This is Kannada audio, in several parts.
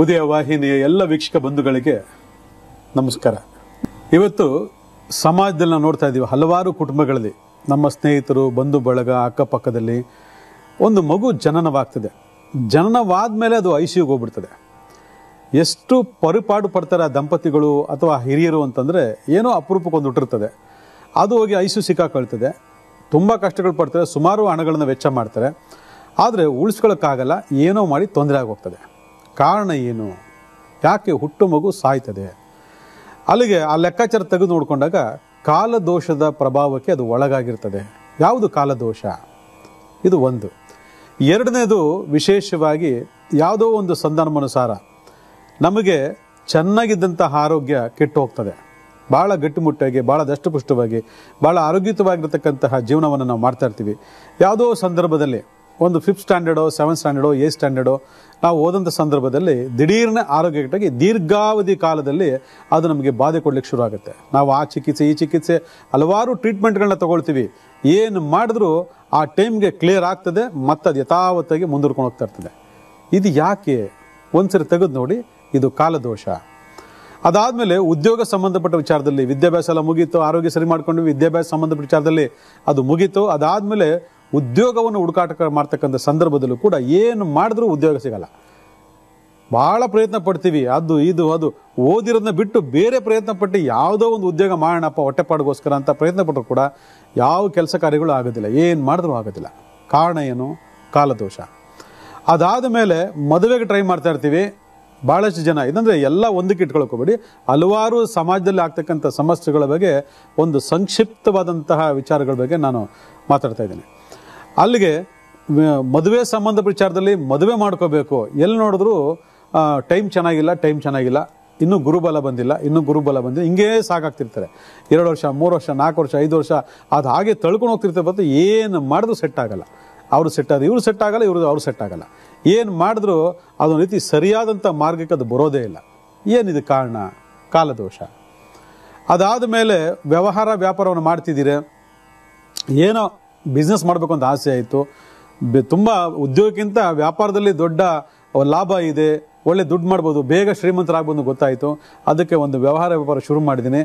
ಉದಯ ವಾಹಿನಿಯ ಎಲ್ಲ ವೀಕ್ಷಕ ಬಂಧುಗಳಿಗೆ ನಮಸ್ಕಾರ. ಇವತ್ತು ಸಮಾಜದಲ್ಲಿ ನಾವು ನೋಡ್ತಾ ಇದ್ದೀವಿ, ಹಲವಾರು ಕುಟುಂಬಗಳಲ್ಲಿ ನಮ್ಮ ಸ್ನೇಹಿತರು, ಬಂಧು ಬಳಗ, ಅಕ್ಕಪಕ್ಕದಲ್ಲಿ ಒಂದು ಮಗು ಜನನವಾಗ್ತದೆ. ಜನನವಾದ ಮೇಲೆ ಅದು ಐಸಿಯುಗೆ ಹೋಗ್ಬಿಡ್ತದೆ. ಎಷ್ಟು ಪರಿಪಾಡು ಪಡ್ತಾರೆ ಆ ದಂಪತಿಗಳು ಅಥವಾ ಹಿರಿಯರು ಅಂತಂದರೆ, ಏನೋ ಅಪರೂಪಕ್ಕೊಂದು ಹುಟ್ಟಿರ್ತದೆ, ಅದು ಹೋಗಿ ಐಸಿಯು ಸಿಕ್ಕಾಕೊಳ್ತದೆ. ತುಂಬ ಕಷ್ಟಗಳು ಪಡ್ತಾರೆ, ಸುಮಾರು ಹಣಗಳನ್ನು ವೆಚ್ಚ ಮಾಡ್ತಾರೆ, ಆದರೆ ಉಳಿಸ್ಕೊಳ್ಳೋಕ್ಕಾಗಲ್ಲ, ಏನೋ ಮಾಡಿ ತೊಂದರೆ ಆಗೋಗ್ತದೆ. ಕಾರಣ ಏನು? ಯಾಕೆ ಹುಟ್ಟು ಮಗು ಸಾಯ್ತದೆ? ಅಲ್ಲಿಗೆ ಆ ಲೆಕ್ಕಾಚಾರ ತೆಗೆದು ನೋಡಿಕೊಂಡಾಗ ಕಾಲದೋಷದ ಪ್ರಭಾವಕ್ಕೆ ಅದು ಒಳಗಾಗಿರ್ತದೆ. ಯಾವುದು ಕಾಲದೋಷ? ಇದು ಒಂದು. ಎರಡನೇದು, ವಿಶೇಷವಾಗಿ ಯಾವುದೋ ಒಂದು ಸಂದರ್ಭಾನುಸಾರ ನಮಗೆ ಚೆನ್ನಾಗಿದ್ದಂಥ ಆರೋಗ್ಯ ಕೆಟ್ಟು ಹೋಗ್ತದೆ. ಭಾಳ ಗಟ್ಟಿಮುಟ್ಟಾಗಿ, ಭಾಳ ದಷ್ಟಪುಷ್ಟವಾಗಿ, ಭಾಳ ಆರೋಗ್ಯಯುತವಾಗಿರ್ತಕ್ಕಂತಹ ಜೀವನವನ್ನು ನಾವು ಮಾಡ್ತಾ ಇರ್ತೀವಿ. ಯಾವುದೋ ಸಂದರ್ಭದಲ್ಲಿ ಒಂದು 5th ಸ್ಟ್ಯಾಂಡರ್ಡೋ 7th ಸ್ಟ್ಯಾಂಡರ್ಡೋ 8th ಸ್ಟ್ಯಾಂಡರ್ಡೋ ನಾವು ಓದಂಥ ಸಂದರ್ಭದಲ್ಲಿ ದಿಢೀರ್ನ ಆರೋಗ್ಯ ಕೆಟ್ಟಾಗಿ ದೀರ್ಘಾವಧಿ ಕಾಲದಲ್ಲಿ ಅದು ನಮಗೆ ಬಾಧೆ ಕೊಡ್ಲಿಕ್ಕೆ ಶುರು ಆಗುತ್ತೆ. ನಾವು ಆ ಚಿಕಿತ್ಸೆ ಈ ಚಿಕಿತ್ಸೆ ಹಲವಾರು ಟ್ರೀಟ್ಮೆಂಟ್ಗಳನ್ನ ತಗೊಳ್ತೀವಿ. ಏನು ಮಾಡಿದ್ರೂ ಆ ಟೈಮ್ಗೆ ಕ್ಲಿಯರ್ ಆಗ್ತದೆ, ಮತ್ತು ಅದು ಯಥಾವತ್ತಾಗಿ ಮುಂದುವರ್ಕೊಂಡು ಹೋಗ್ತಾ ಇರ್ತದೆ. ಇದು ಯಾಕೆ? ಒಂದ್ಸರಿ ತೆಗೆದು ನೋಡಿ, ಇದು ಕಾಲದೋಷ. ಅದಾದಮೇಲೆ ಉದ್ಯೋಗ ಸಂಬಂಧಪಟ್ಟ ವಿಚಾರದಲ್ಲಿ ವಿದ್ಯಾಭ್ಯಾಸ ಎಲ್ಲ ಮುಗೀತು, ಆರೋಗ್ಯ ಸರಿ ಮಾಡ್ಕೊಂಡ್ವಿ, ವಿದ್ಯಾಭ್ಯಾಸ ಸಂಬಂಧಪಟ್ಟ ವಿಚಾರದಲ್ಲಿ ಅದು ಮುಗೀತು. ಅದಾದಮೇಲೆ ಉದ್ಯೋಗವನ್ನು ಹುಡುಕಾಟ ಮಾಡ್ತಕ್ಕಂಥ ಸಂದರ್ಭದಲ್ಲೂ ಕೂಡ ಏನು ಮಾಡಿದ್ರೂ ಉದ್ಯೋಗ ಸಿಗಲ್ಲ. ಭಾಳ ಪ್ರಯತ್ನ ಪಡ್ತೀವಿ, ಅದು ಓದಿರೋದನ್ನ ಬಿಟ್ಟು ಬೇರೆ ಪ್ರಯತ್ನ ಪಟ್ಟು ಯಾವುದೋ ಒಂದು ಉದ್ಯೋಗ ಮಾಡೋಣಪ್ಪ ಹೊಟ್ಟೆಪಾಡಿಗೋಸ್ಕರ ಅಂತ ಪ್ರಯತ್ನ ಪಟ್ಟರು ಕೂಡ ಯಾವ ಕೆಲಸ ಕಾರ್ಯಗಳು ಆಗೋದಿಲ್ಲ, ಏನು ಮಾಡಿದ್ರೂ ಆಗೋದಿಲ್ಲ. ಕಾರಣ ಏನು? ಕಾಲದೋಷ. ಅದಾದ ಮೇಲೆ ಮದುವೆಗೆ ಟ್ರೈ ಮಾಡ್ತಾ ಇರ್ತೀವಿ. ಭಾಳಷ್ಟು ಜನ ಇದಂದರೆ ಎಲ್ಲ ಒಂದಕ್ಕೆ ಇಟ್ಕೊಳ್ಕೋಬೇಡಿ, ಹಲವಾರು ಸಮಾಜದಲ್ಲಿ ಆಗ್ತಕ್ಕಂಥ ಸಮಸ್ಯೆಗಳ ಬಗ್ಗೆ ಒಂದು ಸಂಕ್ಷಿಪ್ತವಾದಂತಹ ವಿಚಾರಗಳ ಬಗ್ಗೆ ನಾನು ಮಾತಾಡ್ತಾ ಇದ್ದೀನಿ. ಅಲ್ಲಿಗೆ ಮದುವೆ ಸಂಬಂಧ ವಿಚಾರದಲ್ಲಿ ಮದುವೆ ಮಾಡ್ಕೋಬೇಕು, ಎಲ್ಲಿ ನೋಡಿದ್ರು ಟೈಮ್ ಚೆನ್ನಾಗಿಲ್ಲ, ಇನ್ನೂ ಗುರುಬಲ ಬಂದಿಲ್ಲ, ಹಿಂಗೇ ಸಾಕಾಗ್ತಿರ್ತಾರೆ. 2 ವರ್ಷ 3 ವರ್ಷ 4 ವರ್ಷ 5 ವರ್ಷ ಅದು ಹಾಗೆ ತಳ್ಕೊಂಡು ಹೋಗ್ತಿರ್ತಾರೆ. ಬರ್ತದೆ, ಏನು ಮಾಡಿದ್ರು ಸೆಟ್ ಆಗಲ್ಲ. ಅವರು ಸೆಟ್ ಆದ ಇವರು ಸೆಟ್ ಆಗಲ್ಲ, ಅವ್ರು ಸೆಟ್ ಆಗಲ್ಲ. ಏನು ಮಾಡಿದ್ರು ಅದೊಂದು ರೀತಿ ಸರಿಯಾದಂಥ ಮಾರ್ಗಕ್ಕೆ ಅದು ಬರೋದೇ ಇಲ್ಲ. ಏನಿದು ಕಾರಣ? ಕಾಲದೋಷ. ಅದಾದ ಮೇಲೆ ವ್ಯಾಪಾರವನ್ನು ಮಾಡ್ತಿದ್ದೀರಿ, ಏನೋ ಬಿಸ್ನೆಸ್ ಮಾಡಬೇಕು ಅಂತ ಆಸೆ ಆಯಿತು, ತುಂಬ ಉದ್ಯೋಗಕ್ಕಿಂತ ವ್ಯಾಪಾರದಲ್ಲಿ ದೊಡ್ಡ ಲಾಭ ಇದೆ, ಒಳ್ಳೆ ದುಡ್ಡು ಮಾಡ್ಬೋದು, ಬೇಗ ಶ್ರೀಮಂತರಾಗ್ಬೋದು ಗೊತ್ತಾಯಿತು. ಅದಕ್ಕೆ ಒಂದು ವ್ಯಾಪಾರ ಶುರು ಮಾಡಿದ್ದೀನಿ,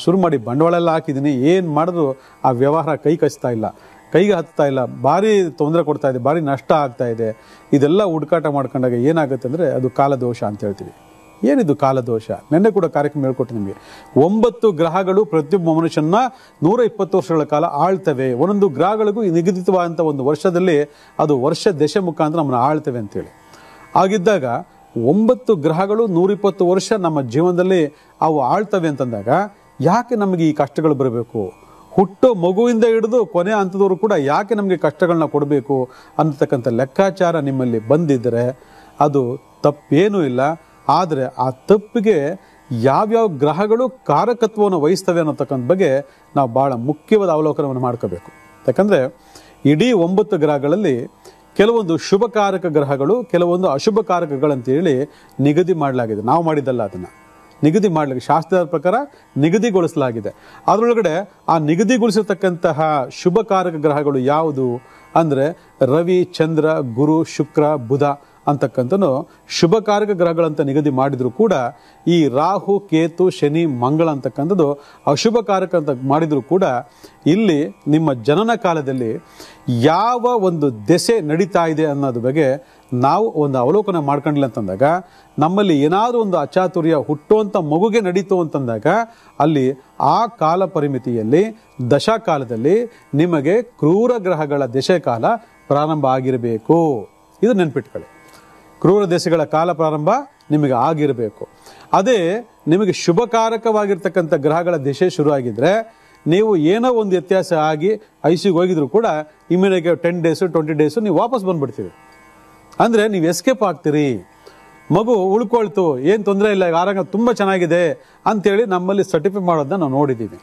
ಶುರು ಮಾಡಿ ಬಂಡವಾಳ ಎಲ್ಲ ಹಾಕಿದ್ದೀನಿ. ಏನು ಮಾಡಿದ್ರು ಆ ವ್ಯವಹಾರ ಕೈಗೆ ಹತ್ತಾ ಇಲ್ಲ, ಭಾರಿ ತೊಂದರೆ ಕೊಡ್ತಾ ಇದೆ, ಭಾರಿ ನಷ್ಟ ಆಗ್ತಾ ಇದೆ. ಇದೆಲ್ಲ ಹುಡುಕಾಟ ಮಾಡ್ಕೊಂಡಾಗ ಏನಾಗುತ್ತೆ ಅಂದರೆ ಅದು ಕಾಲದೋಷ ಅಂತ ಹೇಳ್ತೀವಿ. ಏನಿದು ಕಾಲದೋಷ? ನಿನ್ನೆ ಕೂಡ ಕಾರ್ಯಕ್ರಮ ಹೇಳ್ಕೊಟ್ಟು ನಿಮಗೆ. 9 ಗ್ರಹಗಳು ಪ್ರತಿಯೊಬ್ಬ ಮನುಷ್ಯನ 120 ವರ್ಷಗಳ ಕಾಲ ಆಳ್ತವೆ. ಒಂದೊಂದು ಗ್ರಹಗಳಿಗೂ ನಿಗದಿತವಾದಂಥ ಒಂದು ವರ್ಷದಲ್ಲಿ ಅದು ವರ್ಷ ದಶೆ ಮುಖಾಂತರ ನಮ್ಮನ್ನು ಆಳ್ತವೆ ಅಂತೇಳಿ. ಆಗಿದ್ದಾಗ 9 ಗ್ರಹಗಳು 120 ವರ್ಷ ನಮ್ಮ ಜೀವನದಲ್ಲಿ ಅವು ಆಳ್ತವೆ ಅಂತಂದಾಗ ಯಾಕೆ ನಮಗೆ ಈ ಕಷ್ಟಗಳು ಬರಬೇಕು? ಹುಟ್ಟೋ ಮಗುವಿಂದ ಹಿಡಿದು ಕೊನೆ ಹಂತದವರು ಕೂಡ ಯಾಕೆ ನಮಗೆ ಕಷ್ಟಗಳನ್ನ ಕೊಡಬೇಕು ಅನ್ನತಕ್ಕಂಥ ಲೆಕ್ಕಾಚಾರ ನಿಮ್ಮಲ್ಲಿ ಬಂದಿದ್ದರೆ ಅದು ತಪ್ಪೇನೂ ಇಲ್ಲ. ಆದರೆ ಆ ತಪ್ಪಿಗೆ ಯಾವ್ಯಾವ ಗ್ರಹಗಳು ಕಾರಕತ್ವವನ್ನು ವಹಿಸ್ತವೆ ಅನ್ನೋತಕ್ಕಂಥ ಬಗ್ಗೆ ನಾವು ಭಾಳ ಮುಖ್ಯವಾದ ಅವಲೋಕನವನ್ನು ಮಾಡ್ಕೋಬೇಕು. ಯಾಕಂದರೆ ಇಡೀ 9 ಗ್ರಹಗಳಲ್ಲಿ ಕೆಲವೊಂದು ಶುಭಕಾರಕ ಗ್ರಹಗಳು, ಕೆಲವೊಂದು ಅಶುಭಕಾರಕಗಳಂತೇಳಿ ನಿಗದಿ ಮಾಡಲಾಗಿದೆ. ನಾವು ಮಾಡಿದ್ದಲ್ಲ, ಅದನ್ನು ನಿಗದಿ ಮಾಡಲಾಗಿದೆ, ಶಾಸ್ತ್ರದ ಪ್ರಕಾರ ನಿಗದಿಗೊಳಿಸಲಾಗಿದೆ. ಅದರೊಳಗಡೆ ಆ ನಿಗದಿಗೊಳಿಸಿರ್ತಕ್ಕಂತಹ ಶುಭಕಾರಕ ಗ್ರಹಗಳು ಯಾವುದು ಅಂದರೆ ರವಿ, ಚಂದ್ರ, ಗುರು, ಶುಕ್ರ, ಬುಧ ಅಂತಕ್ಕಂಥನು ಶುಭಕಾರಕ ಗ್ರಹಗಳಂತ ನಿಗದಿ ಮಾಡಿದ್ರು ಕೂಡ ಈ ರಾಹು, ಕೇತು, ಶನಿ, ಮಂಗಳ ಅಂತಕ್ಕಂಥದ್ದು ಅಶುಭಕಾರಕ ಅಂತ ಮಾಡಿದ್ರು ಕೂಡ ಇಲ್ಲಿ ನಿಮ್ಮ ಜನನ ಕಾಲದಲ್ಲಿ ಯಾವ ಒಂದು ದೆಸೆ ನಡೀತಾ ಇದೆ ಅನ್ನೋದ್ರ ಬಗ್ಗೆ ನಾವು ಒಂದು ಅವಲೋಕನ ಮಾಡ್ಕೊಂಡಿಲ್ಲ ಅಂತಂದಾಗ, ನಮ್ಮಲ್ಲಿ ಏನಾದರೂ ಒಂದು ಅಚಾತುರ್ಯ ಹುಟ್ಟುವಂಥ ಮಗುಗೆ ನಡೀತು ಅಂತಂದಾಗ ಅಲ್ಲಿ ಆ ಕಾಲ ಪರಿಮಿತಿಯಲ್ಲಿ ದಶಾಕಾಲದಲ್ಲಿ ನಿಮಗೆ ಕ್ರೂರ ಗ್ರಹಗಳ ದಶೆಕಾಲ ಪ್ರಾರಂಭ ಆಗಿರಬೇಕು. ಇದು ನೆನ್ಪಿಟ್ಕೊಳ್ಳಿ. ಕ್ರೂರ ದೆಸೆಗಳ ಕಾಲ ಪ್ರಾರಂಭ ನಿಮಗೆ ಆಗಿರಬೇಕು. ಅದೇ ನಿಮಗೆ ಶುಭಕಾರಕವಾಗಿರ್ತಕ್ಕಂಥ ಗ್ರಹಗಳ ದಶೆ ಶುರು ಆಗಿದ್ರೆ ನೀವು ಏನೋ ಒಂದು ವ್ಯತ್ಯಾಸ ಆಗಿ ಐಸಿಯುಗೆ ಹೋಗಿದ್ರು ಕೂಡ ಇಮ್ಮಿಡಿಯೇಟ್ಗೆ 10 ಡೇಸು 20 ಡೇಸು ನೀವು ವಾಪಸ್ ಬಂದುಬಿಡ್ತೀವಿ. ಅಂದರೆ ನೀವು ಎಸ್ಕೇಪ್ ಆಗ್ತೀರಿ. ಮಗು ಉಳ್ಕೊಳ್ತು, ಏನು ತೊಂದರೆ ಇಲ್ಲ, ಆರೋಗ್ಯ ತುಂಬ ಚೆನ್ನಾಗಿದೆ ಅಂಥೇಳಿ ನಮ್ಮಲ್ಲಿ ಸರ್ಟಿಫೈ ಮಾಡೋದನ್ನ ನಾವು ನೋಡಿದ್ದೀವಿ.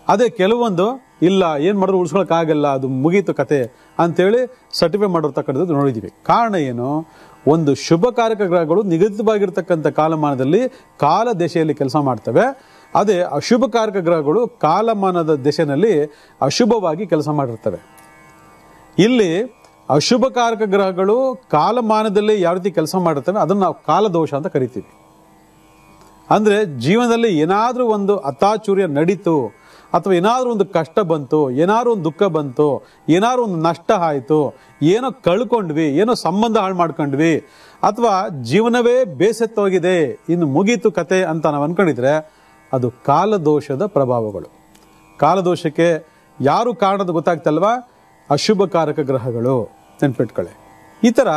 ಅದೇ ಕೆಲವೊಂದು ಇಲ್ಲ, ಏನು ಮಾಡಿದ್ರು ಉಳಿಸ್ಕೊಳಕ್ಕಾಗಲ್ಲ, ಅದು ಮುಗೀತು ಕತೆ ಅಂಥೇಳಿ ಸರ್ಟಿಫೈ ಮಾಡಿರ್ತಕ್ಕಂಥದ್ದು ನೋಡಿದ್ದೀವಿ. ಕಾರಣ ಏನು? ಒಂದು ಶುಭಕಾರಕ ಗ್ರಹಗಳು ನಿಗದಿತವಾಗಿರ್ತಕ್ಕಂಥ ಕಾಲಮಾನದಲ್ಲಿ ಕಾಲ ದಶೆಯಲ್ಲಿ ಕೆಲಸ ಮಾಡ್ತವೆ. ಅದೇ ಅಶುಭಕಾರಕ ಗ್ರಹಗಳು ಕಾಲಮಾನದ ದಶೆಯಲ್ಲಿ ಅಶುಭವಾಗಿ ಕೆಲಸ ಮಾಡಿರ್ತವೆ. ಇಲ್ಲಿ ಅಶುಭಕಾರಕ ಗ್ರಹಗಳು ಕಾಲಮಾನದಲ್ಲಿ ಯಾವ ರೀತಿ ಕೆಲಸ ಮಾಡುತ್ತವೆ ಅದನ್ನು ನಾವು ಕಾಲದೋಷ ಅಂತ ಕರಿತೀವಿ. ಅಂದರೆ ಜೀವನದಲ್ಲಿ ಏನಾದರೂ ಒಂದು ಅತಾಚುರ್ಯ ನಡೀತು, ಅಥವಾ ಏನಾದರೂ ಒಂದು ಕಷ್ಟ ಬಂತು, ಏನಾದ್ರು ಒಂದು ದುಃಖ ಬಂತು, ಏನಾದ್ರು ಒಂದು ನಷ್ಟ ಆಯಿತು, ಏನೋ ಕಳ್ಕೊಂಡ್ವಿ, ಏನೋ ಸಂಬಂಧ ಹಾಳು ಮಾಡ್ಕೊಂಡ್ವಿ, ಅಥವಾ ಜೀವನವೇ ಬೇಸತ್ತೋಗಿದೆ, ಇನ್ನು ಮುಗೀತು ಕತೆ ಅಂತ ನಾವು ಅನ್ಕೊಂಡಿದ್ರೆ ಅದು ಕಾಲದೋಷದ ಪ್ರಭಾವಗಳು. ಕಾಲದೋಷಕ್ಕೆ ಯಾರು ಕಾರಣದ ಗೊತ್ತಾಗ್ತಲ್ವಾ? ಅಶುಭಕಾರಕ ಗ್ರಹಗಳು. ನೆನ್ಪಿಟ್ಕೊಳ್ಳಿ. ಈ ಥರ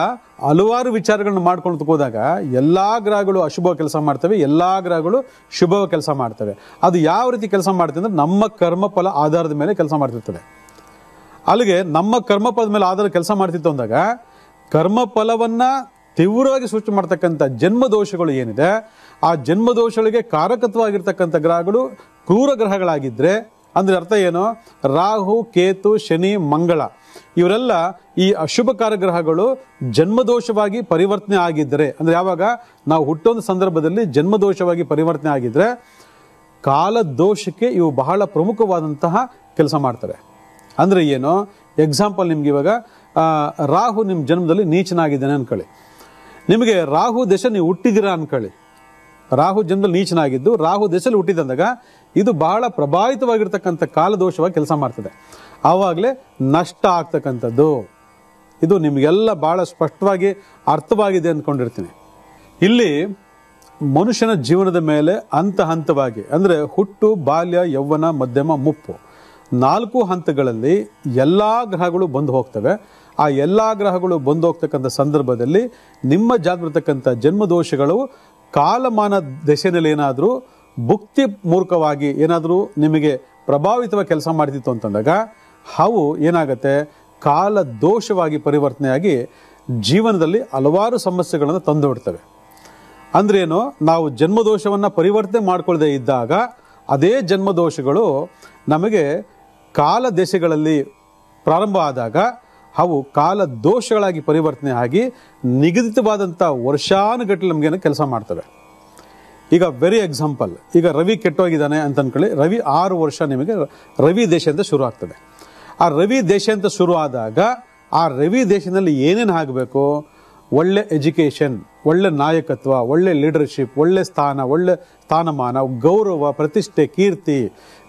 ಹಲವಾರು ವಿಚಾರಗಳನ್ನ ಮಾಡ್ಕೊಂಡು ಹೋದಾಗ ಎಲ್ಲ ಗ್ರಹಗಳು ಅಶುಭ ಕೆಲಸ ಮಾಡ್ತವೆ, ಎಲ್ಲ ಗ್ರಹಗಳು ಶುಭ ಕೆಲಸ ಮಾಡ್ತವೆ. ಅದು ಯಾವ ರೀತಿ ಕೆಲಸ ಮಾಡ್ತವೆ ಅಂದರೆ ನಮ್ಮ ಕರ್ಮಫಲ ಆಧಾರದ ಮೇಲೆ ಕೆಲಸ ಮಾಡ್ತಿರ್ತದೆ. ಅಲ್ಲಿಗೆ ನಮ್ಮ ಕರ್ಮಫಲದ ಮೇಲೆ ಆಧಾರ ಕೆಲಸ ಮಾಡ್ತಿತ್ತು ಅಂದಾಗ ಕರ್ಮಫಲವನ್ನ ತೀವ್ರವಾಗಿ ಸೂಚನೆ ಮಾಡ್ತಕ್ಕಂಥ ಜನ್ಮದೋಷಗಳು ಏನಿದೆ, ಆ ಜನ್ಮದೋಷಗಳಿಗೆ ಕಾರಕತ್ವವಾಗಿರ್ತಕ್ಕಂಥ ಗ್ರಹಗಳು ಕ್ರೂರ ಗ್ರಹಗಳಾಗಿದ್ರೆ, ಅಂದ್ರೆ ಅರ್ಥ ಏನು? ರಾಹು, ಕೇತು, ಶನಿ, ಮಂಗಳ ಇವರೆಲ್ಲ ಈ ಅಶುಭಕಾರ ಗ್ರಹಗಳು ಜನ್ಮದೋಷವಾಗಿ ಪರಿವರ್ತನೆ ಆಗಿದ್ದರೆ, ಅಂದ್ರೆ ಯಾವಾಗ ನಾವು ಹುಟ್ಟೊಂದು ಸಂದರ್ಭದಲ್ಲಿ ಜನ್ಮದೋಷವಾಗಿ ಪರಿವರ್ತನೆ ಆಗಿದ್ರೆ ಕಾಲದೋಷಕ್ಕೆ ಇವು ಬಹಳ ಪ್ರಮುಖವಾದಂತಹ ಕೆಲಸ ಮಾಡ್ತವೆ. ಅಂದ್ರೆ ಏನು? ಎಕ್ಸಾಂಪಲ್ ನಿಮ್ಗೆ ಇವಾಗ ರಾಹು ನಿಮ್ಮ ಜನ್ಮದಲ್ಲಿ ನೀಚನಾಗಿದ್ದಾನೆ ಅನ್ಕೊಳ್ಳಿ. ನಿಮಗೆ ರಾಹು ದಶ ನೀವು ಹುಟ್ಟಿದ್ದೀರಾ ಅನ್ಕೊಳ್ಳಿ. ರಾಹು ಜನ್ಮದಲ್ಲಿ ನೀಚನಾಗಿದ್ದು ರಾಹು ದಶೆಯಲ್ಲಿ ಹುಟ್ಟಿದಂದಾಗ ಇದು ಬಹಳ ಪ್ರಭಾವಿತವಾಗಿರ್ತಕ್ಕಂಥ ಕಾಲದೋಷವಾಗಿ ಕೆಲಸ ಮಾಡ್ತದೆ. ಆವಾಗಲೇ ನಷ್ಟ ಆಗ್ತಕ್ಕಂಥದ್ದು. ಇದು ನಿಮಗೆಲ್ಲ ಬಹಳ ಸ್ಪಷ್ಟವಾಗಿ ಅರ್ಥವಾಗಿದೆ ಅಂದ್ಕೊಂಡಿರ್ತೀನಿ. ಇಲ್ಲಿ ಮನುಷ್ಯನ ಜೀವನದ ಮೇಲೆ ಹಂತ ಹಂತವಾಗಿ, ಅಂದರೆ ಹುಟ್ಟು, ಬಾಲ್ಯ, ಯೌವನ, ಮಧ್ಯಮ, ಮುಪ್ಪು 4 ಹಂತಗಳಲ್ಲಿ ಎಲ್ಲ ಗ್ರಹಗಳು ಬಂದು ಹೋಗ್ತವೆ. ಆ ಎಲ್ಲ ಗ್ರಹಗಳು ಬಂದು ಹೋಗ್ತಕ್ಕಂಥ ಸಂದರ್ಭದಲ್ಲಿ ನಿಮ್ಮ ಜಾತಕದಲ್ಲಿರ್ತಕ್ಕಂಥ ಜನ್ಮದೋಷಗಳು ಕಾಲಮಾನ ದಶೆಯಲ್ಲಿ ಏನಾದರೂ ಭುಕ್ತಿ ಮೂರ್ಖವಾಗಿ ಏನಾದರೂ ನಿಮಗೆ ಪ್ರಭಾವಿತವಾಗಿ ಕೆಲಸ ಮಾಡ್ತಿತ್ತು ಅಂತಂದಾಗ ಅವು ಏನಾಗುತ್ತೆ? ಕಾಲ ದೋಷವಾಗಿ ಪರಿವರ್ತನೆಯಾಗಿ ಜೀವನದಲ್ಲಿ ಹಲವಾರು ಸಮಸ್ಯೆಗಳನ್ನು ತಂದು ಬಿಡ್ತವೆ. ಅಂದ್ರೇನು? ನಾವು ಜನ್ಮದೋಷವನ್ನು ಪರಿವರ್ತನೆ ಮಾಡ್ಕೊಳ್ಳದೆ ಇದ್ದಾಗ ಅದೇ ಜನ್ಮದೋಷಗಳು ನಮಗೆ ಕಾಲ ದೇಶಗಳಲ್ಲಿ ಪ್ರಾರಂಭ ಆದಾಗ ಅವು ಕಾಲ ದೋಷಗಳಾಗಿ ಪರಿವರ್ತನೆ ಆಗಿ ನಿಗದಿತವಾದಂಥ ವರ್ಷಾನುಗಟ್ಟಲೆ ನಮಗೇನು ಕೆಲಸ ಮಾಡ್ತವೆ. ಈಗ ವೆರಿ ಎಕ್ಸಾಂಪಲ್, ಈಗ ರವಿ ಕೆಟ್ಟೋಗಿದ್ದಾನೆ ಅಂತ ಅನ್ಕೊಳ್ಳಿ. ರವಿ 6 ವರ್ಷ ನಿಮಗೆ ರವಿ ದೇಶ ಅಂತ ಶುರು ಆಗ್ತದೆ. ಆ ರವಿ ದೇಶ ಅಂತ ಶುರು ಆದಾಗ ಆ ರವಿ ದೇಶದಲ್ಲಿ ಏನೇನು ಆಗಬೇಕು? ಒಳ್ಳೆ ಎಜುಕೇಷನ್, ಒಳ್ಳೆ ನಾಯಕತ್ವ, ಒಳ್ಳೆ ಲೀಡರ್ಶಿಪ್, ಒಳ್ಳೆ ಸ್ಥಾನ, ಒಳ್ಳೆ ಸ್ಥಾನಮಾನ, ಗೌರವ, ಪ್ರತಿಷ್ಠೆ, ಕೀರ್ತಿ,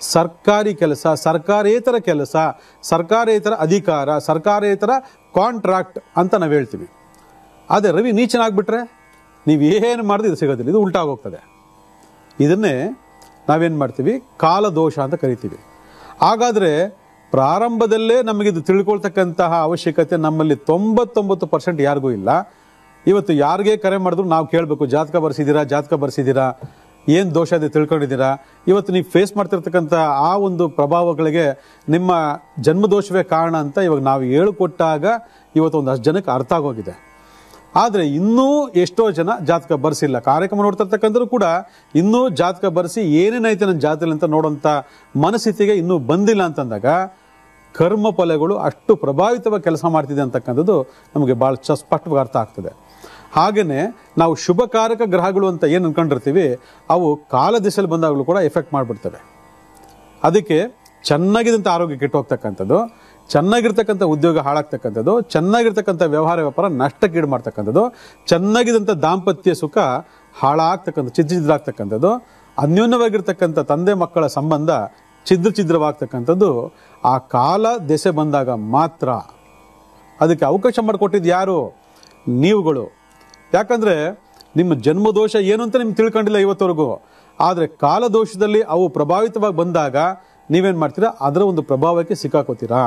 ಸರ್ಕಾರಿ ಕೆಲಸ, ಸರ್ಕಾರೇತರ ಕೆಲಸ, ಸರ್ಕಾರೇತರ ಅಧಿಕಾರ, ಸರ್ಕಾರೇತರ ಕಾಂಟ್ರಾಕ್ಟ್ ಅಂತ ನಾವು ಹೇಳ್ತೀವಿ. ಅದೇ ರವಿ ನೀಚನಾಗ್ಬಿಟ್ರೆ ನೀವು ಏನು ಮಾಡಿದ್ರೆ ಇದು ಸಿಗೋದಿಲ್ಲ, ಇದು ಉಲ್ಟಾ ಹೋಗ್ತದೆ. ಇದನ್ನೇ ನಾವೇನು ಮಾಡ್ತೀವಿ? ಕಾಲದೋಷ ಅಂತ ಕರಿತೀವಿ. ಹಾಗಾದರೆ ಪ್ರಾರಂಭದಲ್ಲೇ ನಮಗಿದು ತಿಳ್ಕೊಳ್ತಕ್ಕಂತಹ ಅವಶ್ಯಕತೆ ನಮ್ಮಲ್ಲಿ 99% ಯಾರಿಗೂ ಇಲ್ಲ. ಇವತ್ತು ಯಾರಿಗೆ ಕರೆ ಮಾಡಿದ್ರು ನಾವು ಕೇಳಬೇಕು, ಜಾತಕ ಬರ್ಸಿದ್ದೀರಾ, ಏನು ದೋಷ ಇದೆ ತಿಳ್ಕೊಂಡಿದ್ದೀರಾ? ಇವತ್ತು ನೀವು ಫೇಸ್ ಮಾಡ್ತಿರ್ತಕ್ಕಂಥ ಆ ಒಂದು ಪ್ರಭಾವಗಳಿಗೆ ನಿಮ್ಮ ಜನ್ಮದೋಷವೇ ಕಾರಣ ಅಂತ ಇವಾಗ ನಾವು ಹೇಳಿಕೊಟ್ಟಾಗ ಇವತ್ತು ಒಂದಷ್ಟು ಜನಕ್ಕೆ ಅರ್ಥ ಆಗೋಗಿದೆ. ಆದರೆ ಇನ್ನೂ ಎಷ್ಟೋ ಜನ ಜಾತಕ ಬರ್ಸಿಲ್ಲ. ಕಾರ್ಯಕ್ರಮ ನೋಡ್ತಿರ್ತಕ್ಕಂಥವ್ರು ಕೂಡ ಇನ್ನೂ ಜಾತಕ ಬರ್ಸಿ ಏನೇನೈತೆ ನನ್ನ ಜಾತಕದಲ್ಲಿ ಅಂತ ನೋಡೋಂಥ ಮನಸ್ಥಿತಿಗೆ ಇನ್ನೂ ಬಂದಿಲ್ಲ ಅಂತಂದಾಗ ಕರ್ಮ ಫಲಗಳು ಅಷ್ಟು ಪ್ರಭಾವಿತವಾಗಿ ಕೆಲಸ ಮಾಡ್ತಿದೆ ಅಂತಕ್ಕಂಥದ್ದು ನಮಗೆ ಭಾಳ ಸ್ಪಷ್ಟವಾಗಿ ಅರ್ಥ ಆಗ್ತದೆ. ಹಾಗೆಯೇ ನಾವು ಶುಭಕಾರಕ ಗ್ರಹಗಳು ಅಂತ ಏನು ಅನ್ಕೊಂಡಿರ್ತೀವಿ ಅವು ಕಾಲ ದಿಶೆಯಲ್ಲಿ ಬಂದಾಗಲೂ ಕೂಡ ಎಫೆಕ್ಟ್ ಮಾಡಿಬಿಡ್ತವೆ. ಅದಕ್ಕೆ ಚೆನ್ನಾಗಿದ್ದಂಥ ಆರೋಗ್ಯ ಕೆಟ್ಟು ಹೋಗ್ತಕ್ಕಂಥದ್ದು, ಚೆನ್ನಾಗಿರ್ತಕ್ಕಂಥ ಉದ್ಯೋಗ ಹಾಳಾಗ್ತಕ್ಕಂಥದ್ದು, ಚೆನ್ನಾಗಿರ್ತಕ್ಕಂಥ ವ್ಯವಹಾರ ವ್ಯಾಪಾರ ನಷ್ಟಕ್ಕೀಡು ಮಾಡ್ತಕ್ಕಂಥದ್ದು, ಚೆನ್ನಾಗಿದ್ದಂಥ ದಾಂಪತ್ಯ ಸುಖ ಹಾಳಾಗ್ತಕ್ಕಂಥ ಛಿದ್ರಾಗ್ತಕ್ಕಂಥದ್ದು, ಅನ್ಯೋನ್ಯವಾಗಿರ್ತಕ್ಕಂಥ ತಂದೆ ಮಕ್ಕಳ ಸಂಬಂಧ ಛಿದ್ರವಾಗ್ತಕ್ಕಂಥದ್ದು ಆ ಕಾಲ ದೆಸೆ ಬಂದಾಗ ಮಾತ್ರ. ಅದಕ್ಕೆ ಅವಕಾಶ ಮಾಡಿಕೊಟ್ಟಿದ್ದು ಯಾರು? ನೀವುಗಳು. ಯಾಕಂದರೆ ನಿಮ್ಮ ಜನ್ಮದೋಷ ಏನು ಅಂತ ನಿಮ್ಗೆ ತಿಳ್ಕೊಂಡಿಲ್ಲ ಇವತ್ತವರೆಗೂ. ಆದರೆ ಕಾಲದೋಷದಲ್ಲಿ ಅವು ಪ್ರಭಾವಿತವಾಗಿ ಬಂದಾಗ ನೀವೇನು ಮಾಡ್ತೀರಾ? ಅದರ ಒಂದು ಪ್ರಭಾವಕ್ಕೆ ಸಿಕ್ಕಾಕೋತೀರಾ.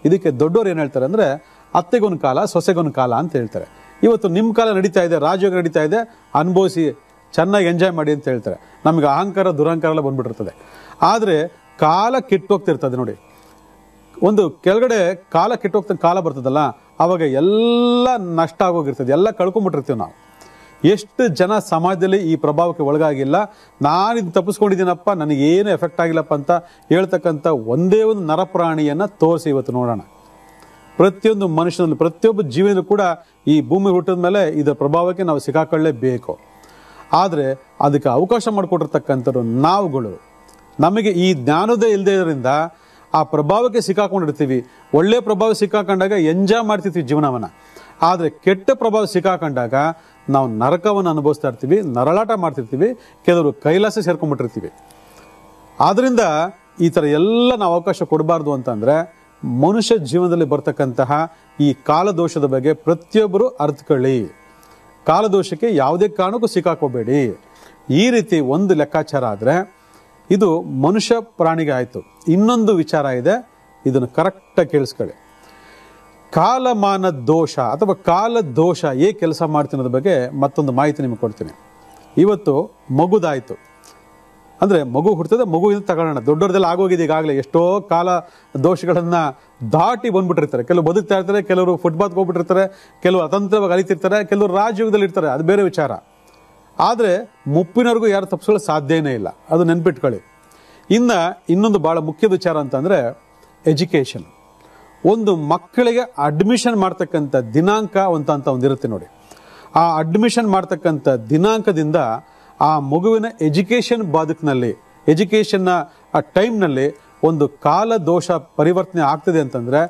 ಇದಕ್ಕೆ ದೊಡ್ಡವರು ಏನು ಹೇಳ್ತಾರೆ ಅಂದರೆ ಅತ್ತೆಗೊಂದು ಕಾಲ, ಸೊಸೆಗೊಂದು ಕಾಲ ಅಂತ ಹೇಳ್ತಾರೆ. ಇವತ್ತು ನಿಮ್ಮ ಕಾಲ ನಡೀತಾ ಇದೆ, ರಾಜಯೋಗ ನಡೀತಾ ಇದೆ, ಅನುಭವಿಸಿ ಚೆನ್ನಾಗಿ ಎಂಜಾಯ್ ಮಾಡಿ ಅಂತ ಹೇಳ್ತಾರೆ. ನಮಗೆ ಅಹಂಕಾರ ದುರಹಂಕಾರ ಎಲ್ಲ ಬಂದ್ಬಿಟ್ಟಿರ್ತದೆ. ಆದರೆ ಕಾಲ ಕೆಟ್ಟೋಗ್ತಿರ್ತದೆ ನೋಡಿ. ಒಂದು ಕೆಳಗಡೆ ಕಾಲ ಕೆಟ್ಟೋಗ್ತ ಕಾಲ ಬರ್ತದಲ್ಲ, ಆವಾಗ ಎಲ್ಲ ನಷ್ಟ ಆಗೋಗಿರ್ತದೆ, ಎಲ್ಲ ಕಳ್ಕೊಂಬಿಟ್ಟಿರ್ತೀವಿ ನಾವು. ಎಷ್ಟು ಜನ ಸಮಾಜದಲ್ಲಿ ಈ ಪ್ರಭಾವಕ್ಕೆ ಒಳಗಾಗಿಲ್ಲ, ನಾನಿದು ತಪ್ಪಿಸ್ಕೊಂಡಿದ್ದೀನಪ್ಪ, ನನಗೇನು ಎಫೆಕ್ಟ್ ಆಗಿಲ್ಲಪ್ಪ ಅಂತ ಹೇಳ್ತಕ್ಕಂಥ ಒಂದೇ ಒಂದು ನರಪ್ರಾಣಿಯನ್ನು ತೋರಿಸಿ ಇವತ್ತು ನೋಡೋಣ. ಪ್ರತಿಯೊಂದು ಮನುಷ್ಯನಲ್ಲಿ, ಪ್ರತಿಯೊಬ್ಬ ಜೀವನದಲ್ಲೂ ಕೂಡ ಈ ಭೂಮಿ ಹುಟ್ಟಿದ ಮೇಲೆ ಇದರ ಪ್ರಭಾವಕ್ಕೆ ನಾವು ಸಿಕ್ಕಾಕೊಳ್ಳೇಬೇಕು. ಆದರೆ ಅದಕ್ಕೆ ಅವಕಾಶ ಮಾಡಿಕೊಟ್ಟಿರ್ತಕ್ಕಂಥವ್ರು ನಾವುಗಳು. ನಮಗೆ ಈ ಜ್ಞಾನೋದಯ ಇಲ್ಲದೆ ಇರೋದ್ರಿಂದ ಆ ಪ್ರಭಾವಕ್ಕೆ ಸಿಕ್ಕಾಕೊಂಡಿರ್ತೀವಿ. ಒಳ್ಳೆ ಪ್ರಭಾವ ಸಿಕ್ಕಾಕೊಂಡಾಗ ಎಂಜಾಯ್ ಮಾಡ್ತಿರ್ತೀವಿ ಜೀವನವನ್ನ. ಆದರೆ ಕೆಟ್ಟ ಪ್ರಭಾವ ಸಿಕ್ಕಾಕೊಂಡಾಗ ನಾವು ನರಕವನ್ನು ಅನುಭವಿಸ್ತಾ ಇರ್ತೀವಿ, ನರಳಾಟ ಮಾಡ್ತಿರ್ತೀವಿ, ಕೆಲವರು ಕೈಲಾಸ ಸೇರ್ಕೊಂಡ್ಬಿಟ್ಟಿರ್ತೀವಿ. ಆದ್ರಿಂದ ಈ ಥರ ಎಲ್ಲ ನಾವು ಅವಕಾಶ ಕೊಡಬಾರ್ದು ಅಂತಂದ್ರೆ ಮನುಷ್ಯ ಜೀವನದಲ್ಲಿ ಬರ್ತಕ್ಕಂತಹ ಈ ಕಾಲದೋಷದ ಬಗ್ಗೆ ಪ್ರತಿಯೊಬ್ಬರು ಅರ್ಥಕೊಳ್ಳಿ. ಕಾಲದೋಷಕ್ಕೆ ಯಾವುದೇ ಕಾರಣಕ್ಕೂ ಸಿಕ್ಕಾಕೋಬೇಡಿ. ಈ ರೀತಿ ಒಂದು ಲೆಕ್ಕಾಚಾರ ಆದರೆ ಇದು ಮನುಷ್ಯ ಪ್ರಾಣಿಗೆ ಆಯಿತು. ಇನ್ನೊಂದು ವಿಚಾರ ಇದೆ, ಇದನ್ನು ಕರೆಕ್ಟಾಗಿ ಕೇಳಿಸ್ಕೊಳ್ಳಿ. ಕಾಲಮಾನ ದೋಷ ಅಥವಾ ಕಾಲ ದೋಷ ಹೇಗೆ ಕೆಲಸ ಮಾಡ್ತೀನಿ ಅನ್ನೋದ್ರ ಬಗ್ಗೆ ಮತ್ತೊಂದು ಮಾಹಿತಿ ನಿಮಗೆ ಕೊಡ್ತೀನಿ. ಇವತ್ತು ಮಗುದಾಯಿತು ಅಂದರೆ ಮಗು ಹುಡ್ತದೆ, ಮಗುವಿಂದ ತಗೊಳ್ಳೋಣ. ದೊಡ್ಡವ್ರದೆಲ್ಲ ಆಗೋಗಿದೆ ಈಗಾಗಲೇ. ಎಷ್ಟೋ ಕಾಲ ದೋಷಗಳನ್ನು ದಾಟಿ ಬಂದ್ಬಿಟ್ಟಿರ್ತಾರೆ. ಕೆಲವರು ಬದುಕ್ತಾ ಇರ್ತಾರೆ, ಕೆಲವರು ಫುಟ್ಪಾತ್ಗೆ ಹೋಗ್ಬಿಟ್ಟಿರ್ತಾರೆ, ಕೆಲವರು ಅತಂತ್ರವಾಗಿ ಅಲಿತಿರ್ತಾರೆ, ಕೆಲವರು ರಾಜಯುಗದಲ್ಲಿ ಇರ್ತಾರೆ, ಅದು ಬೇರೆ ವಿಚಾರ. ಆದರೆ ಮುಪ್ಪಿನವರೆಗೂ ಯಾರು ತಪ್ಪಿಸೋಳು ಸಾಧ್ಯನೇ ಇಲ್ಲ, ಅದು ನೆನ್ಪಿಟ್ಕೊಳ್ಳಿ. ಇನ್ನೊಂದು ಭಾಳ ಮುಖ್ಯದ ವಿಚಾರ ಅಂತಂದರೆ ಎಜುಕೇಷನ್. ಒಂದು ಮಕ್ಕಳಿಗೆ ಅಡ್ಮಿಷನ್ ಮಾಡ್ತಕ್ಕಂಥ ದಿನಾಂಕ ಅಂತ ಒಂದಿರುತ್ತೆ ನೋಡಿ. ಆ ಅಡ್ಮಿಷನ್ ಮಾಡ್ತಕ್ಕಂಥ ದಿನಾಂಕದಿಂದ ಆ ಮಗುವಿನ ಎಜುಕೇಷನ್ ಬದುಕಿನಲ್ಲಿ, ಎಜುಕೇಷನ್ನ ಆ ಟೈಮ್ನಲ್ಲಿ ಒಂದು ಕಾಲ ದೋಷ ಪರಿವರ್ತನೆ ಆಗ್ತದೆ ಅಂತಂದರೆ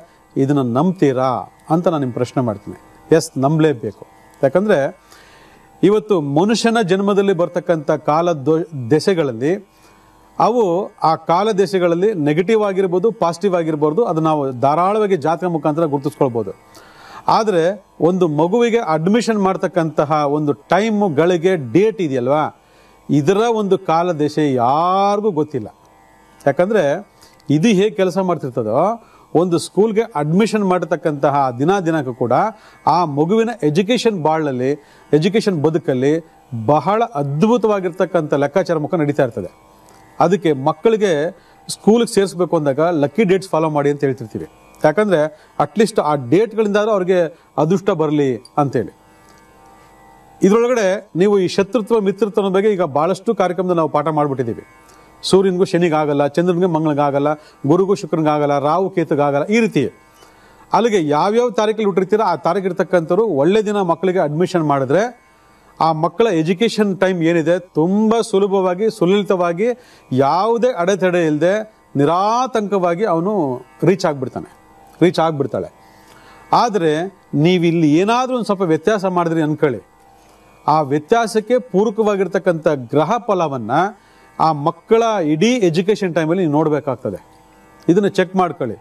ಇದನ್ನು ನಂಬ್ತೀರಾ ಅಂತ ನಾನು ನಿಮ್ಮ ಪ್ರಶ್ನೆ ಮಾಡ್ತೀನಿ. ಎಸ್, ನಂಬಲೇಬೇಕು. ಯಾಕಂದರೆ ಇವತ್ತು ಮನುಷ್ಯನ ಜನ್ಮದಲ್ಲಿ ಬರ್ತಕ್ಕಂಥ ದೆಸೆಗಳಲ್ಲಿ ಅವು ಆ ಕಾಲ ದೆಸೆಗಳಲ್ಲಿ ನೆಗೆಟಿವ್ ಆಗಿರ್ಬೋದು, ಪಾಸಿಟಿವ್ ಆಗಿರ್ಬೋದು, ಅದು ನಾವು ಧಾರಾಳವಾಗಿ ಜಾತಕ ಮುಖಾಂತರ ಗುರುತಿಸ್ಕೊಳ್ಬೋದು. ಆದರೆ ಒಂದು ಮಗುವಿಗೆ ಅಡ್ಮಿಷನ್ ಮಾಡ್ತಕ್ಕಂತಹ ಒಂದು ಟೈಮು, ಗಳಿಗೆ, ಡೇಟ್ ಇದೆಯಲ್ವಾ, ಇದರ ಒಂದು ಕಾಲ ದೆಸೆ ಯಾರಿಗೂ ಗೊತ್ತಿಲ್ಲ. ಯಾಕಂದರೆ ಇದು ಹೇಗೆ ಕೆಲಸ ಮಾಡ್ತಿರ್ತದೋ, ಒಂದು ಸ್ಕೂಲ್ಗೆ ಅಡ್ಮಿಷನ್ ಮಾಡತಕ್ಕಂತಹ ದಿನಾಂಕ ಕೂಡ ಆ ಮಗುವಿನ ಎಜುಕೇಷನ್ ಬಾಳಲ್ಲಿ, ಎಜುಕೇಷನ್ ಬದುಕಲ್ಲಿ ಬಹಳ ಅದ್ಭುತವಾಗಿರ್ತಕ್ಕಂಥ ಲೆಕ್ಕಾಚಾರ ಮುಖ ನಡೀತಾ ಇರ್ತದೆ. ಅದಕ್ಕೆ ಮಕ್ಕಳಿಗೆ ಸ್ಕೂಲಿಗೆ ಸೇರಿಸ್ಬೇಕು ಅಂದಾಗ ಲಕ್ಕಿ ಡೇಟ್ಸ್ ಫಾಲೋ ಮಾಡಿ ಅಂತ ಹೇಳ್ತಿರ್ತೀವಿ. ಯಾಕಂದರೆ ಅಟ್ಲೀಸ್ಟ್ ಆ ಡೇಟ್ಗಳಿಂದಾದ್ರೂ ಅವ್ರಿಗೆ ಅದೃಷ್ಟ ಬರಲಿ ಅಂತೇಳಿ. ಇದರೊಳಗಡೆ ನೀವು ಈ ಶತ್ರುತ್ವ ಮಿತ್ರತ್ವದ ಬಗ್ಗೆ ಈಗ ಭಾಳಷ್ಟು ಕಾರ್ಯಕ್ರಮದಲ್ಲಿ ನಾವು ಪಾಠ ಮಾಡಿಬಿಟ್ಟಿದ್ದೀವಿ. ಸೂರ್ಯನಿಗೂ ಶನಿಗಾಗಲ್ಲ, ಚಂದ್ರನಿಗೆ ಮಂಗಳಗಾಗಲ್ಲ, ಗುರುಗೂ ಶುಕ್ರನಿಗಾಗಲ್ಲ, ರಾಹು ಕೇತುಗಾಗಲ್ಲ, ಈ ರೀತಿ. ಅಲ್ಲಿಗೆ ಯಾವ್ಯಾವ ತಾರೀಕಲ್ಲಿ ಹುಟ್ಟಿರ್ತೀರೋ ಆ ತಾರೀಕು ಇರ್ತಕ್ಕಂಥವ್ರು ಒಳ್ಳೆ ದಿನ ಮಕ್ಕಳಿಗೆ ಅಡ್ಮಿಷನ್ ಮಾಡಿದ್ರೆ ಆ ಮಕ್ಕಳ ಎಜುಕೇಷನ್ ಟೈಮ್ ಏನಿದೆ ತುಂಬ ಸುಲಭವಾಗಿ, ಸುಲಲಿತವಾಗಿ, ಯಾವುದೇ ಅಡೆತಡೆ ಇಲ್ಲದೆ ನಿರಾತಂಕವಾಗಿ ಅವನು ರೀಚ್ ಆಗ್ಬಿಡ್ತಾಳೆ. ಆದರೆ ನೀವಿಲ್ಲಿ ಏನಾದರೂ ಒಂದು ಸ್ವಲ್ಪ ವ್ಯತ್ಯಾಸ ಮಾಡಿದ್ರಿ ಅನ್ಕೊಳ್ಳಿ, ಆ ವ್ಯತ್ಯಾಸಕ್ಕೆ ಪೂರಕವಾಗಿರ್ತಕ್ಕಂಥ ಗ್ರಹ ಫಲವನ್ನು ಆ ಮಕ್ಕಳ ಇಡೀ ಎಜುಕೇಷನ್ ಟೈಮಲ್ಲಿ ನೀವು ನೋಡಬೇಕಾಗ್ತದೆ. ಇದನ್ನು ಚೆಕ್ ಮಾಡ್ಕೊಳ್ಳಿ.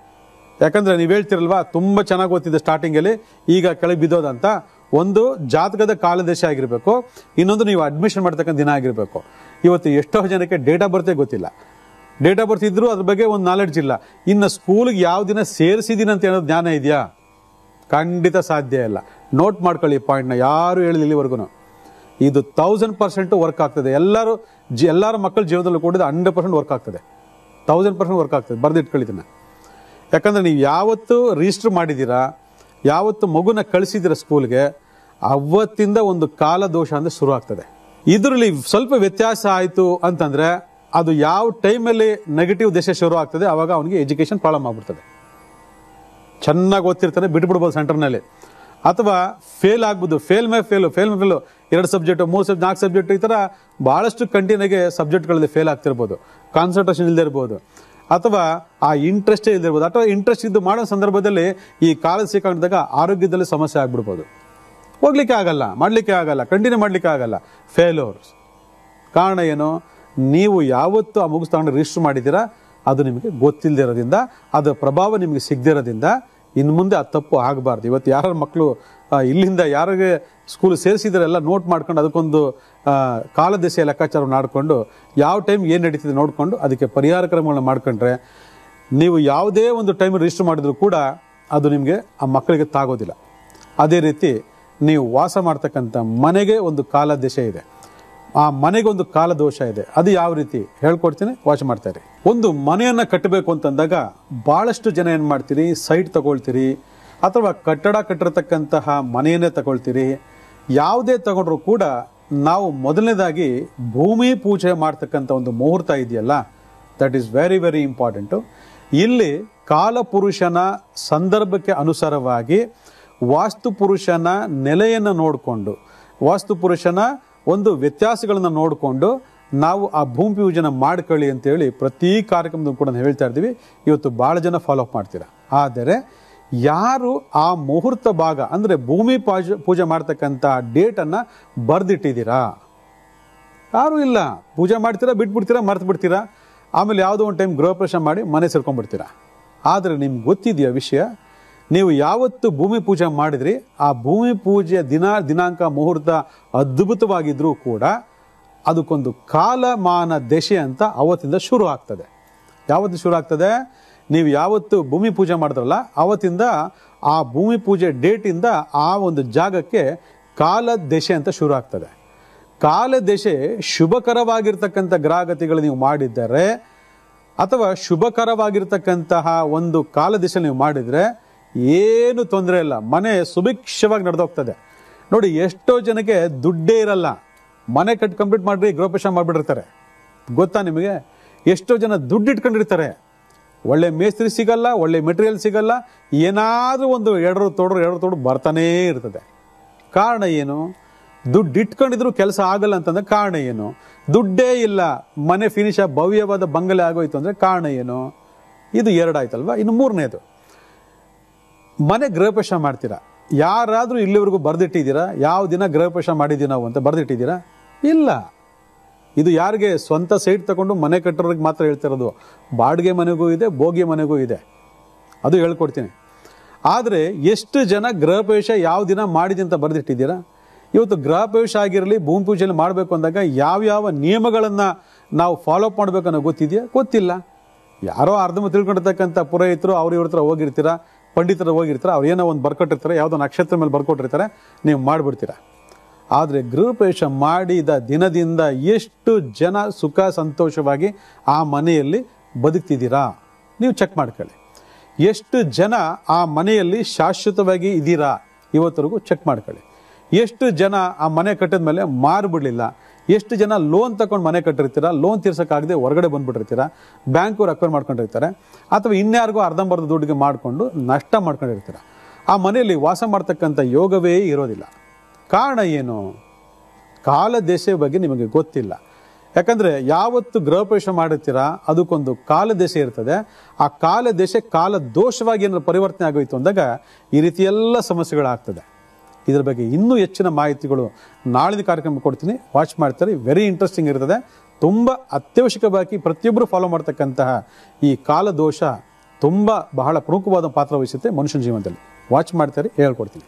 ಯಾಕಂದರೆ ನೀವು ಹೇಳ್ತಿರಲ್ವಾ, ತುಂಬ ಚೆನ್ನಾಗಿ ಓದ್ತಿದ್ದೆ ಸ್ಟಾರ್ಟಿಂಗಲ್ಲಿ, ಈಗ ಕೆಳಗೆ ಬಿದ್ದೋದಂತ. ಒಂದು ಜಾತಕದ ಕಾಲದೇಶ ಆಗಿರಬೇಕು, ಇನ್ನೊಂದು ನೀವು ಅಡ್ಮಿಷನ್ ಮಾಡ್ತಕ್ಕಂಥ ದಿನ ಆಗಿರಬೇಕು. ಇವತ್ತು ಎಷ್ಟೋ ಜನಕ್ಕೆ ಡೇಟ್ ಆಫ್ ಬರ್ತೇ ಗೊತ್ತಿಲ್ಲ. ಡೇಟ್ ಆಫ್ ಬರ್ತ್ ಇದ್ರೂ ಅದ್ರ ಬಗ್ಗೆ ಒಂದು ನಾಲೆಡ್ಜ್ ಇಲ್ಲ. ಇನ್ನು ಸ್ಕೂಲ್ಗೆ ಯಾವ ದಿನ ಸೇರಿಸಿದ್ದೀನಿ ಅಂತ ಹೇಳೋದು ಜ್ಞಾನ ಇದೆಯಾ? ಖಂಡಿತ ಸಾಧ್ಯ ಇಲ್ಲ. ನೋಟ್ ಮಾಡ್ಕೊಳ್ಳಿ ಈ ಪಾಯಿಂಟ್ನ, ಯಾರು ಹೇಳಿಲ್ಲ ಇಲ್ಲಿವರೆಗೂ. ಇದು 1000% ವರ್ಕ್ ಆಗ್ತದೆ. ಎಲ್ಲರ ಮಕ್ಕಳ ಜೀವನದಲ್ಲೂ ಕೂಡ 100% ವರ್ಕ್ ಆಗ್ತದೆ, 1000% ವರ್ಕ್ ಆಗ್ತದೆ. ಬರೆದಿಟ್ಕೊಳ್ಳಿದ್ದನ್ನ. ಯಾಕಂದರೆ ನೀವು ಯಾವತ್ತು ರಿಜಿಸ್ಟರ್ ಮಾಡಿದ್ದೀರಾ, ಯಾವತ್ತು ಮಗುನ ಕಳಿಸಿದ್ದೀರಾ ಸ್ಕೂಲ್ಗೆ, ಅವತ್ತಿಂದ ಒಂದು ಕಾಲ ದೋಷ ಅಂದರೆ ಶುರು ಆಗ್ತದೆ. ಇದರಲ್ಲಿ ಸ್ವಲ್ಪ ವ್ಯತ್ಯಾಸ ಆಯಿತು ಅಂತಂದರೆ ಅದು ಯಾವ ಟೈಮಲ್ಲಿ ನೆಗೆಟಿವ್ ದಶೆ ಶುರು ಆಗ್ತದೆ ಆವಾಗ ಅವನಿಗೆ ಎಜುಕೇಷನ್ ಪ್ರಾಬ್ಲಮ್ ಆಗ್ಬಿಡ್ತದೆ. ಚೆನ್ನಾಗಿ ಓದ್ತಿರ್ತಾನೆ, ಬಿಟ್ಬಿಡ್ಬೋದು ಸೆಂಟರ್ನಲ್ಲಿ, ಅಥವಾ ಫೇಲ್ ಆಗ್ಬೋದು. Fail May fail 2 subject 3 subject 4 subject ಈ ಥರ ಭಾಳಷ್ಟು ಕಂಟಿನ್ಯೂಗೆ ಸಬ್ಜೆಕ್ಟ್ಗಳಲ್ಲಿ ಫೇಲ್ ಆಗ್ತಿರ್ಬೋದು. ಕಾನ್ಸಂಟ್ರೇಷನ್ ಇಲ್ಲದೆ ಇರ್ಬೋದು, ಅಥವಾ ಆ ಇಂಟ್ರೆಸ್ಟೇ ಇಲ್ದಿರ್ಬೋದು, ಅಥವಾ ಇಂಟ್ರೆಸ್ಟ್ ಇದ್ದು ಮಾಡೋ ಸಂದರ್ಭದಲ್ಲಿ ಈ ಕಾಲ ಸಿಕ್ಕಾದಾಗ ಆರೋಗ್ಯದಲ್ಲಿ ಸಮಸ್ಯೆ ಆಗ್ಬಿಡ್ಬೋದು. ಹೋಗ್ಲಿಕ್ಕೆ ಆಗಲ್ಲ, ಮಾಡಲಿಕ್ಕೆ ಆಗಲ್ಲ, ಕಂಟಿನ್ಯೂ ಮಾಡಲಿಕ್ಕೆ ಆಗಲ್ಲ, ಫೇಲ್ಯೂರ್ಸ್. ಕಾರಣ ಏನು? ನೀವು ಯಾವತ್ತು ಆ ಮುಗಿಸ್ ತಗೊಂಡು ರಿಜಿಸ್ಟರ್ ಮಾಡಿದ್ದೀರಾ ಅದು ನಿಮಗೆ ಗೊತ್ತಿಲ್ಲದಿರೋದ್ರಿಂದ, ಅದರ ಪ್ರಭಾವ ನಿಮಗೆ ಸಿಗದಿರೋದ್ರಿಂದ ಇನ್ನು ಮುಂದೆ ಆ ತಪ್ಪು ಆಗಬಾರ್ದು. ಇವತ್ತು ಯಾರ ಮಕ್ಕಳು ಇಲ್ಲಿಂದ ಯಾರಿಗೆ ಸ್ಕೂಲ್ ಸೇರಿಸಿದ್ರೆಲ್ಲ ನೋಟ್ ಮಾಡ್ಕೊಂಡು ಅದಕ್ಕೊಂದು ಕಾಲದೆಸೆಯ ಲೆಕ್ಕಾಚಾರ ಮಾಡಿಕೊಂಡು ಯಾವ ಟೈಮ್ ಏನು ನಡೀತಿದೆ ನೋಡಿಕೊಂಡು ಅದಕ್ಕೆ ಪರಿಹಾರ ಕ್ರಮಗಳನ್ನ ಮಾಡ್ಕೊಂಡ್ರೆ ನೀವು ಯಾವುದೇ ಒಂದು ಟೈಮ್ ರಿಜಿಸ್ಟರ್ ಮಾಡಿದ್ರು ಕೂಡ ಅದು ನಿಮಗೆ ಆ ಮಕ್ಕಳಿಗೆ ತಾಗೋದಿಲ್ಲ. ಅದೇ ರೀತಿ ನೀವು ವಾಸ ಮಾಡ್ತಕ್ಕಂಥ ಮನೆಗೆ ಒಂದು ಕಾಲದೆಸೆ ಇದೆ, ಆ ಮನೆಗೆ ಒಂದು ಕಾಲ ದೋಷ ಇದೆ. ಅದು ಯಾವ ರೀತಿ ಹೇಳ್ಕೊಡ್ತೀನಿ, ವಾಚ್ ಮಾಡ್ತಾರೆ. ಒಂದು ಮನೆಯನ್ನು ಕಟ್ಟಬೇಕು ಅಂತಂದಾಗ ಭಾಳಷ್ಟು ಜನ ಏನು ಮಾಡ್ತೀರಿ, ಸೈಟ್ ತಗೊಳ್ತೀರಿ, ಅಥವಾ ಕಟ್ಟಡ ಕಟ್ಟಿರತಕ್ಕಂತಹ ಮನೆಯನ್ನೇ ತಗೊಳ್ತೀರಿ. ಯಾವುದೇ ತಗೊಂಡ್ರು ಕೂಡ ನಾವು ಮೊದಲನೇದಾಗಿ ಭೂಮಿ ಪೂಜೆ ಮಾಡ್ತಕ್ಕಂಥ ಒಂದು ಮುಹೂರ್ತ ಇದೆಯಲ್ಲ, that is very very important. ಇಲ್ಲಿ ಕಾಲಪುರುಷನ ಸಂದರ್ಭಕ್ಕೆ ಅನುಸಾರವಾಗಿ ವಾಸ್ತುಪುರುಷನ ನೆಲೆಯನ್ನು ನೋಡಿಕೊಂಡು, ವಾಸ್ತುಪುರುಷನ ಒಂದು ವ್ಯತ್ಯಾಸಗಳನ್ನು ನೋಡಿಕೊಂಡು ನಾವು ಆ ಭೂಮಿ ಪೂಜೆನ ಮಾಡ್ಕೊಳ್ಳಿ ಅಂತೇಳಿ ಪ್ರತಿ ಕಾರ್ಯಕ್ರಮದಲ್ಲೂ ಕೂಡ ಹೇಳ್ತಾ ಇರ್ತೀವಿ. ಇವತ್ತು ಭಾಳ ಜನ ಫಾಲೋ ಅಪ್ ಮಾಡ್ತೀರಾ. ಆದರೆ ಯಾರು ಆ ಮುಹೂರ್ತ ಭಾಗ ಅಂದರೆ ಭೂಮಿ ಪೂಜೆ ಮಾಡ್ತಕ್ಕಂಥ ಡೇಟನ್ನು ಬರೆದಿಟ್ಟಿದ್ದೀರಾ? ಯಾರೂ ಇಲ್ಲ. ಪೂಜೆ ಮಾಡ್ತೀರಾ, ಬಿಟ್ಬಿಡ್ತೀರಾ, ಮರ್ತು ಬಿಡ್ತೀರಾ, ಆಮೇಲೆ ಯಾವುದೋ ಒಂದು ಟೈಮ್ ಗೃಹಪ್ರವೇಶ ಮಾಡಿ ಮನೆ ಸೇರ್ಕೊಂಡ್ಬಿಡ್ತೀರಾ. ಆದರೆ ನಿಮ್ಗೆ ಗೊತ್ತಿದೆಯಾ ವಿಷಯ? ನೀವು ಯಾವತ್ತು ಭೂಮಿ ಪೂಜೆ ಮಾಡಿದ್ರಿ, ಆ ಭೂಮಿ ಪೂಜೆಯ ದಿನಾಂಕ ಮುಹೂರ್ತ ಅದ್ಭುತವಾಗಿದ್ರೂ ಕೂಡ ಅದಕ್ಕೊಂದು ಕಾಲಮಾನ ದಶೆ ಅಂತ ಅವತ್ತಿಂದ ಶುರು ಆಗ್ತದೆ. ಯಾವತ್ತು ಶುರು ಆಗ್ತದೆ? ನೀವು ಯಾವತ್ತು ಭೂಮಿ ಪೂಜೆ ಮಾಡಿದ್ರಲ್ಲ ಅವತ್ತಿಂದ ಆ ಭೂಮಿ ಪೂಜೆ ಡೇಟಿಂದ ಆ ಒಂದು ಜಾಗಕ್ಕೆ ಕಾಲ ದಶೆ ಅಂತ ಶುರು ಆಗ್ತದೆ. ಕಾಲ ದಶೆ ಶುಭಕರವಾಗಿರ್ತಕ್ಕಂಥ ಗ್ರಹಗತಿಗಳು ನೀವು ಮಾಡಿದ್ದರೆ ಅಥವಾ ಶುಭಕರವಾಗಿರ್ತಕ್ಕಂತಹ ಒಂದು ಕಾಲ ದಶೆ ನೀವು ಮಾಡಿದರೆ ಏನು ತೊಂದರೆ ಇಲ್ಲ, ಮನೆ ಸುಭಿಕ್ಷವಾಗಿ ನಡೆದೋಗ್ತದೆ. ನೋಡಿ, ಎಷ್ಟೋ ಜನಕ್ಕೆ ದುಡ್ಡೇ ಇರಲ್ಲ, ಮನೆ ಕಂಪ್ಲೀಟ್ ಮಾಡ್ರಿ ಗೃಹಪ್ರವೇಶ ಮಾಡಿಬಿಟ್ಟಿರ್ತಾರೆ. ಗೊತ್ತಾ ನಿಮಗೆ? ಎಷ್ಟೋ ಜನ ದುಡ್ಡು ಇಟ್ಕೊಂಡಿರ್ತಾರೆ, ಒಳ್ಳೆ ಮೇಸ್ತ್ರಿ ಸಿಗಲ್ಲ, ಒಳ್ಳೆ ಮೆಟೀರಿಯಲ್ ಸಿಗಲ್ಲ, ಏನಾದರೂ ಒಂದು ಎರಡು ತೋಡು ಬರ್ತಾನೇ ಇರ್ತದೆ. ಕಾರಣ ಏನು? ದುಡ್ಡು ಇಟ್ಕೊಂಡಿದ್ರು ಕೆಲಸ ಆಗಲ್ಲ ಅಂತಂದ್ರೆ ಕಾರಣ ಏನು? ದುಡ್ಡೇ ಇಲ್ಲ, ಮನೆ ಫಿನಿಶ್ ಭವ್ಯವಾದ ಬಂಗಲೆ ಆಗೋಯ್ತು ಅಂದರೆ ಕಾರಣ ಏನು? ಇದು ಎರಡಾಯ್ತಲ್ವಾ. ಇನ್ನು ಮೂರನೇದು, ಮನೆ ಗೃಹಪ್ರವೇಶ ಮಾಡ್ತೀರಾ. ಯಾರಾದರೂ ಇಲ್ಲಿವರೆಗೂ ಬರೆದಿಟ್ಟಿದ್ದೀರಾ? ಯಾವ ದಿನ ಗೃಹಪ್ರವೇಶ ಮಾಡಿದ್ದೀವಿ ನಾವು ಅಂತ ಬರೆದಿಟ್ಟಿದ್ದೀರಾ? ಇಲ್ಲ. ಇದು ಯಾರಿಗೆ ಸ್ವಂತ ಸೈಟ್ ತಗೊಂಡು ಮನೆ ಕಟ್ಟೋರಿಗೆ ಮಾತ್ರ ಹೇಳ್ತಿರೋದು. ಬಾಡಿಗೆ ಮನೆಗೂ ಇದೆ, ಬೋಗಿ ಮನೆಗೂ ಇದೆ, ಅದು ಹೇಳ್ಕೊಡ್ತೀನಿ. ಆದರೆ ಎಷ್ಟು ಜನ ಗೃಹಪ್ರವೇಶ ಯಾವ ದಿನ ಮಾಡಿದೆ ಅಂತ ಬರೆದಿಟ್ಟಿದ್ದೀರಾ? ಇವತ್ತು ಗೃಹಪ್ರವೇಶ ಆಗಿರಲಿ, ಭೂಮಿ ಪೂಜೆಯಲ್ಲಿ ಮಾಡಬೇಕು ಅಂದಾಗ ಯಾವ್ಯಾವ ನಿಯಮಗಳನ್ನು ನಾವು ಫಾಲೋಅಪ್ ಮಾಡಬೇಕು ಅನ್ನೋ ಗೊತ್ತಿದೆಯಾ? ಗೊತ್ತಿಲ್ಲ. ಯಾರೋ ಅರ್ಧ ತಿಳ್ಕೊಂಡಿರ್ತಕ್ಕಂಥ ಪುರೋಹಿತರು ಅವ್ರ ಇವ್ರ ಹತ್ರ ಹೋಗಿರ್ತೀರಾ, ಪಂಡಿತರ ಹೋಗಿರ್ತಾರೆ, ಅವ್ರು ಏನೋ ಒಂದು ಬರ್ಕೊಟ್ಟಿರ್ತಾರೆ, ಯಾವುದೋ ನಕ್ಷತ್ರ ಮೇಲೆ ಬರ್ಕೊಟ್ಟಿರ್ತಾರೆ, ನೀವು ಮಾಡಿಬಿಡ್ತೀರಾ. ಆದರೆ ಗೃಹಪ್ರವೇಶ ಮಾಡಿದ ದಿನದಿಂದ ಎಷ್ಟು ಜನ ಸುಖ ಸಂತೋಷವಾಗಿ ಆ ಮನೆಯಲ್ಲಿ ಬದುಕ್ತಿದ್ದೀರಾ ನೀವು ಚೆಕ್ ಮಾಡ್ಕೊಳ್ಳಿ. ಎಷ್ಟು ಜನ ಆ ಮನೆಯಲ್ಲಿ ಶಾಶ್ವತವಾಗಿ ಇದ್ದೀರಾ ಇವತ್ತರೆಗೂ ಚೆಕ್ ಮಾಡ್ಕೊಳ್ಳಿ. ಎಷ್ಟು ಜನ ಆ ಮನೆ ಕಟ್ಟಿದ ಮೇಲೆ ಮಾರ್ಬಿಡ್ಲಿಲ್ಲ? ಎಷ್ಟು ಜನ ಲೋನ್ ತಗೊಂಡು ಮನೆ ಕಟ್ಟಿರ್ತೀರಾ, ಲೋನ್ ತೀರ್ಸೋಕ್ಕಾಗದೆ ಹೊರಗಡೆ ಬಂದ್ಬಿಟ್ಟಿರ್ತೀರಾ, ಬ್ಯಾಂಕವ್ರು ಅಕ್ವೈರ್ ಮಾಡ್ಕೊಂಡಿರ್ತಾರೆ, ಅಥವಾ ಇನ್ಯಾರಿಗೂ ಅರ್ಧಂಬರ್ಧ ದುಡ್ಡಿಗೆ ಮಾಡಿಕೊಂಡು ನಷ್ಟ ಮಾಡ್ಕೊಂಡಿರ್ತೀರ. ಆ ಮನೆಯಲ್ಲಿ ವಾಸ ಮಾಡ್ತಕ್ಕಂಥ ಯೋಗವೇ ಇರೋದಿಲ್ಲ. ಕಾರಣ ಏನು? ಕಾಲ ದೇಶ ಬಗ್ಗೆ ನಿಮಗೆ ಗೊತ್ತಿಲ್ಲ. ಯಾಕಂದರೆ ಯಾವತ್ತು ಗೃಹಪ್ರವೇಶ ಮಾಡುತ್ತೀರಾ ಅದಕ್ಕೊಂದು ಕಾಲ ದೇಶ ಇರ್ತದೆ. ಆ ಕಾಲ ದೇಶ ಕಾಲ ದೋಷವಾಗಿ ಏನಾದ್ರು ಪರಿವರ್ತನೆ ಆಗೋಯ್ತು ಅಂದಾಗ ಈ ರೀತಿ ಎಲ್ಲ ಸಮಸ್ಯೆಗಳಾಗ್ತದೆ. ಇದರ ಬಗ್ಗೆ ಇನ್ನೂ ಹೆಚ್ಚಿನ ಮಾಹಿತಿಗಳು ನಾಳಿನ ಕಾರ್ಯಕ್ರಮ ಕೊಡ್ತೀನಿ, ವಾಚ್ ಮಾಡ್ತಾರೆ. ವೆರಿ ಇಂಟ್ರೆಸ್ಟಿಂಗ್ ಇರ್ತದೆ. ತುಂಬ ಅತ್ಯವಶ್ಯಕವಾಗಿ ಪ್ರತಿಯೊಬ್ಬರು ಫಾಲೋ ಮಾಡ್ತಕ್ಕಂತಹ ಈ ಕಾಲ ದೋಷ ತುಂಬ ಬಹಳ ಪ್ರಮುಖವಾದ ಪಾತ್ರ ವಹಿಸುತ್ತೆ ಮನುಷ್ಯನ ಜೀವನದಲ್ಲಿ. ವಾಚ್ ಮಾಡ್ತಾರೆ, ಹೇಳ್ಕೊಡ್ತೀನಿ.